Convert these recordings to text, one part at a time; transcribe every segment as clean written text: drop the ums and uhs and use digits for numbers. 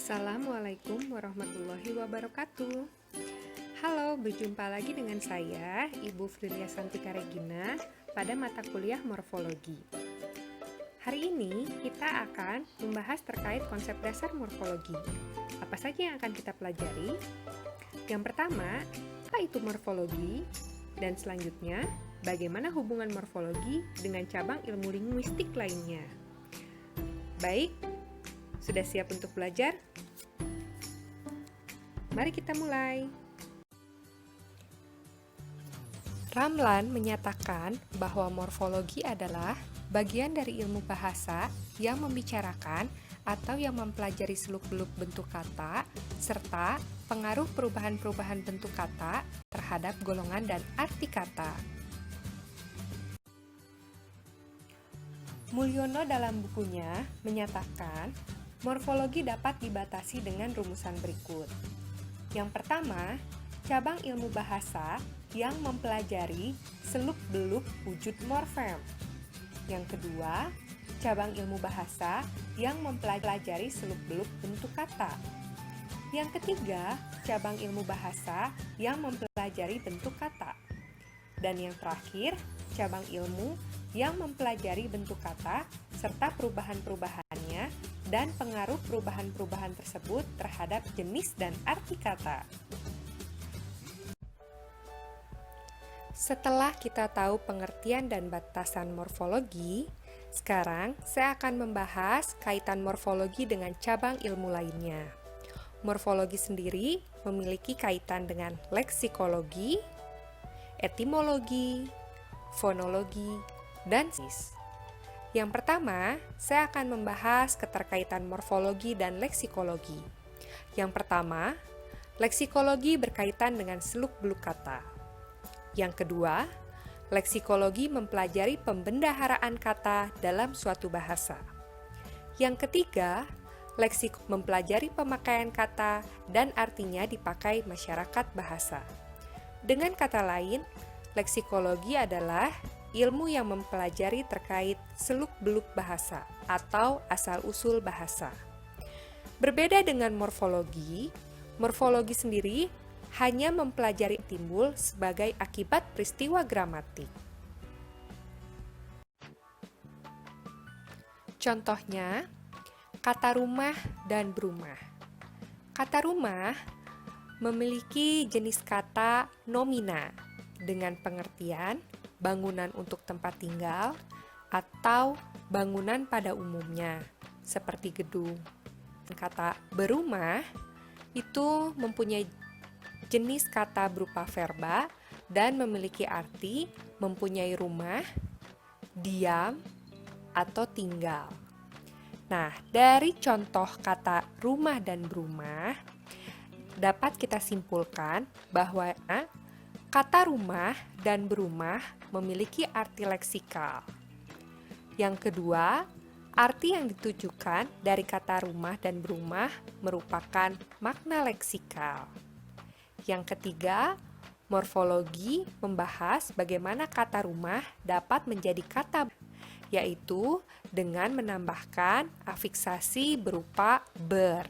Assalamualaikum warahmatullahi wabarakatuh. Halo, berjumpa lagi dengan saya, Ibu Frilia Santika Regina, pada mata kuliah morfologi. Hari ini kita akan membahas terkait konsep dasar morfologi. Apa saja yang akan kita pelajari? Yang pertama, apa itu morfologi? Dan selanjutnya, bagaimana hubungan morfologi dengan cabang ilmu linguistik lainnya? Baik, sudah siap untuk belajar? Mari kita mulai. Ramlan menyatakan bahwa morfologi adalah bagian dari ilmu bahasa yang membicarakan atau yang mempelajari seluk-beluk bentuk kata serta pengaruh perubahan-perubahan bentuk kata terhadap golongan dan arti kata. Mulyono dalam bukunya menyatakan morfologi dapat dibatasi dengan rumusan berikut. Yang pertama, cabang ilmu bahasa yang mempelajari seluk-beluk wujud morfem. Yang kedua, cabang ilmu bahasa yang mempelajari seluk-beluk bentuk kata. Yang ketiga, cabang ilmu bahasa yang mempelajari bentuk kata. Dan yang terakhir, cabang ilmu yang mempelajari bentuk kata serta perubahan-perubahannya dan pengaruh perubahan-perubahan tersebut terhadap jenis dan arti kata. Setelah kita tahu pengertian dan batasan morfologi, sekarang saya akan membahas kaitan morfologi dengan cabang ilmu lainnya. Morfologi sendiri memiliki kaitan dengan leksikologi, etimologi, fonologi, dan sintaksis. Yang pertama, saya akan membahas keterkaitan morfologi dan leksikologi. Yang pertama, leksikologi berkaitan dengan seluk-beluk kata. Yang kedua, leksikologi mempelajari pembendaharaan kata dalam suatu bahasa. Yang ketiga, leksik mempelajari pemakaian kata dan artinya dipakai masyarakat bahasa. Dengan kata lain, leksikologi adalah ilmu yang mempelajari terkait seluk-beluk bahasa atau asal-usul bahasa. Berbeda dengan morfologi, morfologi sendiri hanya mempelajari timbul sebagai akibat peristiwa gramatik. Contohnya, kata rumah dan berumah. Kata rumah memiliki jenis kata nomina dengan pengertian bangunan untuk tempat tinggal atau bangunan pada umumnya, seperti gedung. Kata berumah itu mempunyai jenis kata berupa verba dan memiliki arti mempunyai rumah, diam, atau tinggal. Nah, dari contoh kata rumah dan berumah, dapat kita simpulkan bahwa kata rumah dan berumah memiliki arti leksikal. Yang kedua, arti yang ditujukan dari kata rumah dan berumah merupakan makna leksikal. Yang ketiga, morfologi membahas bagaimana kata rumah dapat menjadi kata, yaitu dengan menambahkan afiksasi berupa ber.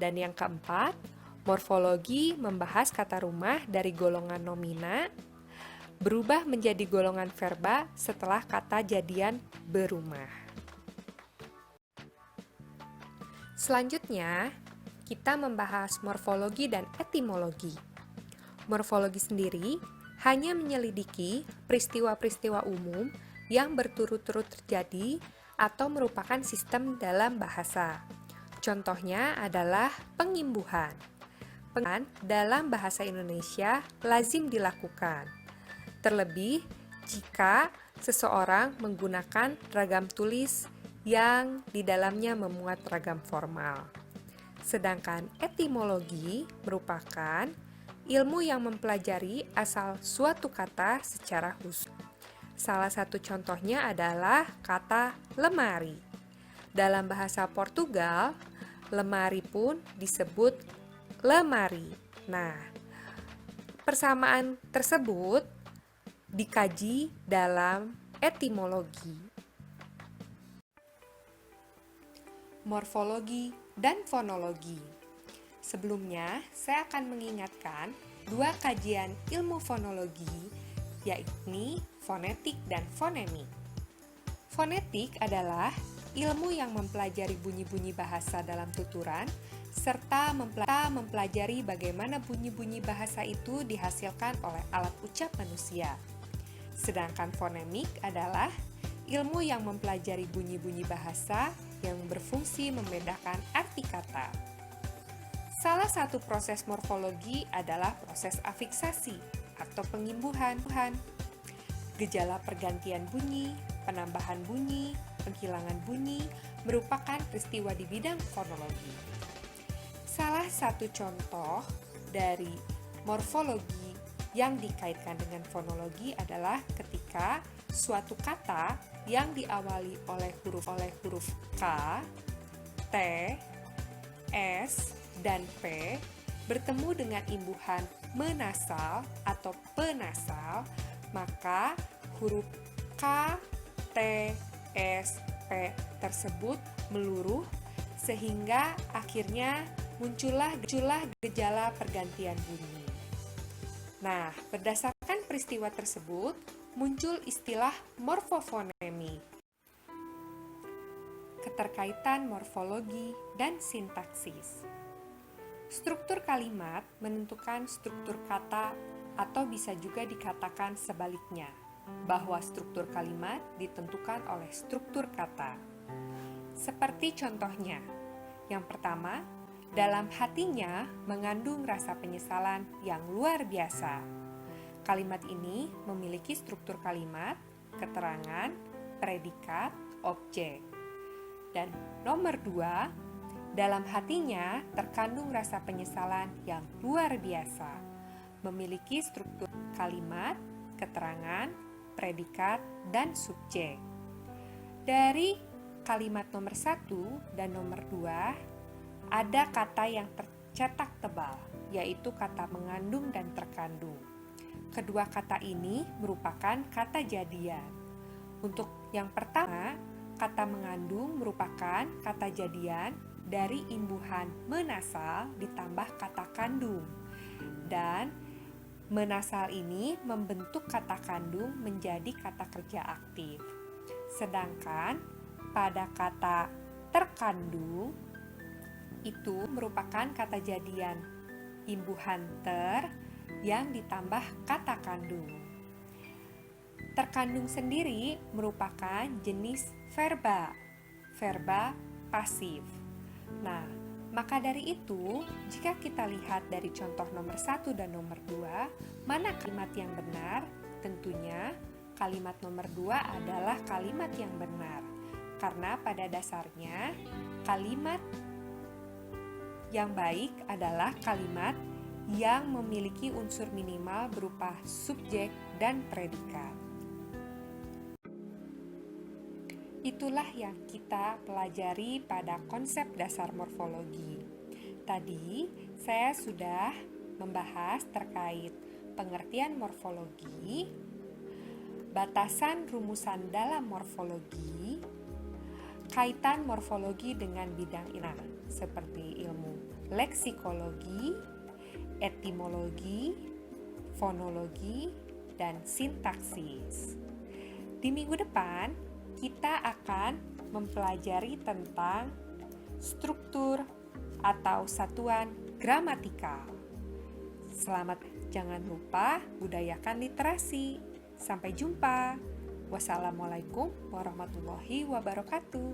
Dan yang keempat, morfologi membahas kata rumah dari golongan nomina berubah menjadi golongan verba setelah kata jadian berumah. Selanjutnya, kita membahas morfologi dan etimologi. Morfologi sendiri hanya menyelidiki peristiwa-peristiwa umum yang berturut-turut terjadi atau merupakan sistem dalam bahasa. Contohnya adalah pengimbuhan. Dalam bahasa Indonesia lazim dilakukan, terlebih jika seseorang menggunakan ragam tulis yang di dalamnya memuat ragam formal. Sedangkan etimologi merupakan ilmu yang mempelajari asal suatu kata secara khusus. Salah satu contohnya adalah kata lemari. Dalam bahasa Portugal, lemari pun disebut lemari. Nah, persamaan tersebut dikaji dalam etimologi. Morfologi dan fonologi. Sebelumnya, saya akan mengingatkan dua kajian ilmu fonologi, yakni fonetik dan fonemik. Fonetik adalah ilmu yang mempelajari bunyi-bunyi bahasa dalam tuturan, serta mempelajari bagaimana bunyi-bunyi bahasa itu dihasilkan oleh alat ucap manusia. Sedangkan fonemik adalah ilmu yang mempelajari bunyi-bunyi bahasa yang berfungsi membedakan arti kata. Salah satu proses morfologi adalah proses afiksasi atau pengimbuhan. Gejala pergantian bunyi, penambahan bunyi, penghilangan bunyi merupakan peristiwa di bidang fonologi. Salah satu contoh dari morfologi yang dikaitkan dengan fonologi adalah ketika suatu kata yang diawali oleh huruf K, T, S, dan P bertemu dengan imbuhan menasal atau penasal, maka huruf K, T, S, P tersebut meluruh sehingga akhirnya muncullah gejala pergantian bunyi. Nah, berdasarkan peristiwa tersebut, muncul istilah morfofonemi. Keterkaitan morfologi dan sintaksis. Struktur kalimat menentukan struktur kata atau bisa juga dikatakan sebaliknya, bahwa struktur kalimat ditentukan oleh struktur kata. Seperti contohnya, yang pertama, dalam hatinya mengandung rasa penyesalan yang luar biasa. Kalimat ini memiliki struktur kalimat, keterangan, predikat, objek. Dan nomor 2, dalam hatinya terkandung rasa penyesalan yang luar biasa. Memiliki struktur kalimat, keterangan, predikat, dan subjek. Dari kalimat nomor 1 dan nomor 2, ada kata yang tercetak tebal, yaitu kata mengandung dan terkandung. Kedua kata ini merupakan kata jadian. Untuk yang pertama, kata mengandung merupakan kata jadian dari imbuhan menasal ditambah kata kandung. Dan menasal ini membentuk kata kandung menjadi kata kerja aktif. Sedangkan pada kata terkandung itu merupakan kata jadian imbuhan ter yang ditambah kata kandung. Terkandung sendiri merupakan jenis verba pasif. Nah, maka dari itu, jika kita lihat dari contoh nomor 1 dan nomor 2, mana kalimat yang benar? Tentunya kalimat nomor 2 adalah kalimat yang benar. Karena pada dasarnya, kalimat yang baik adalah kalimat yang memiliki unsur minimal berupa subjek dan predikat. Itulah yang kita pelajari pada konsep dasar morfologi. Tadi saya sudah membahas terkait pengertian morfologi, batasan rumusan dalam morfologi, kaitan morfologi dengan bidang ilmu seperti ilmu leksikologi, etimologi, fonologi, dan sintaksis. Di minggu depan, kita akan mempelajari tentang struktur atau satuan gramatikal. Jangan lupa budayakan literasi. Sampai jumpa. Wassalamualaikum warahmatullahi wabarakatuh.